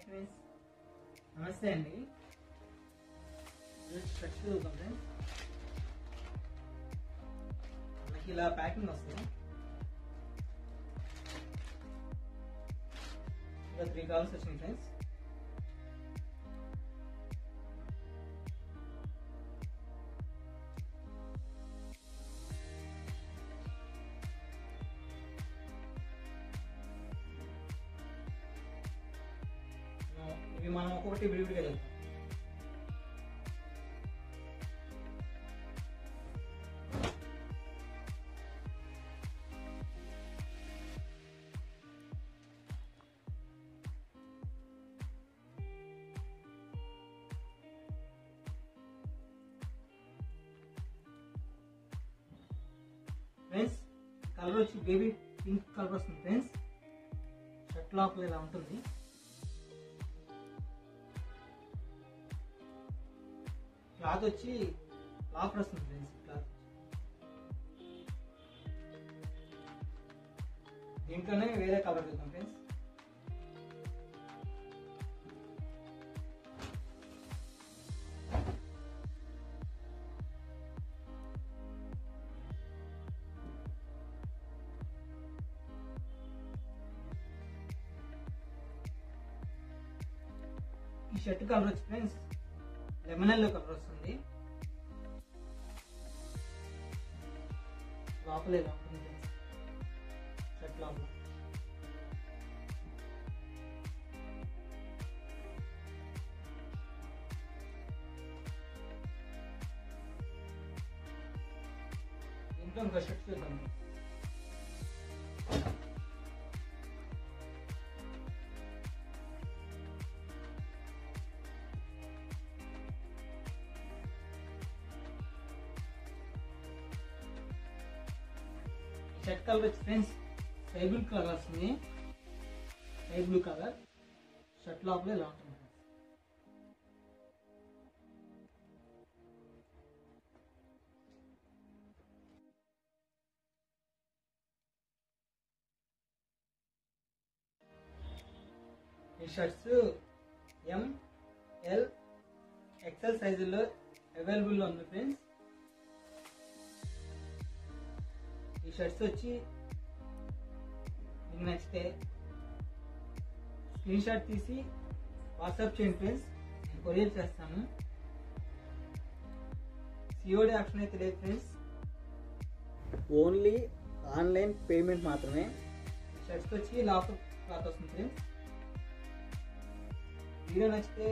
Friends, నమస్తే అండి. Shirts చూద్దాం ఫ్రెండ్స్. మనకి ఇలా ప్యాకింగ్ వస్తుంది. ఇలా 3 కలర్స్ వచ్చినాయి ఫ్రెండ్స్. ఇవి మనం ఒక్కొక్కటి విడివిడిగా చేద్దాం. ఫ్రెండ్స్, కలర్ వచ్చి బేబీ పింక్ కలర్ వస్తుంది ఫ్రెండ్స్. షర్ట్ లోపల ఇలా ఉంటుంది. క్లాత్ వచ్చి లాఫర్ వస్తుంది ఫ్రెండ్స్. క్లాత్ దీంట్లోనే వేరే కలర్ చూద్దాం ఫ్రెండ్స్. ఈ షర్ట్ కలర్ వచ్చి ఫ్రెండ్స్ లెమన్ ఎల్లో కలర్ వస్తుంది. లోపల ఇలా ఉంటుంది షర్ట్ లోపల. దీంట్లో ఇంకో షర్ట్ చూద్దాం. షర్ట్ కలర్ వచ్చి ఫ్రెండ్స్ స్కై బ్లూ కలర్ వస్తుంది. స్కై బ్లూ కలర్ షర్ట్ లోపల ఇలా ఉంటుంది. ఈ షర్ట్స్ ML XL సైజుల్లో అవైలబుల్లో ఉంది ఫ్రెండ్స్. ఈ షర్ట్స్ వచ్చి మీకు నచ్చితే స్క్రీన్ షాట్ తీసి వాట్సాప్ చేయండి ఫ్రెండ్స్. నేను కొరియర్ చేస్తాను. COD ఆప్షన్ అయితే లేదు ఫ్రెండ్స్, ఓన్లీ ఆన్లైన్ పేమెంట్ మాత్రమే. షర్ట్స్ వచ్చి లాఫర్ క్లాత్ వస్తుంది ఫ్రెండ్స్. వీడియో నచ్చితే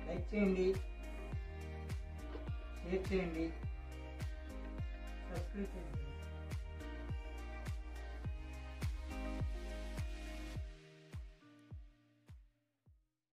లైక్ చేయండి, షేర్ చేయండి, సబ్స్క్రైబ్ చేయండి.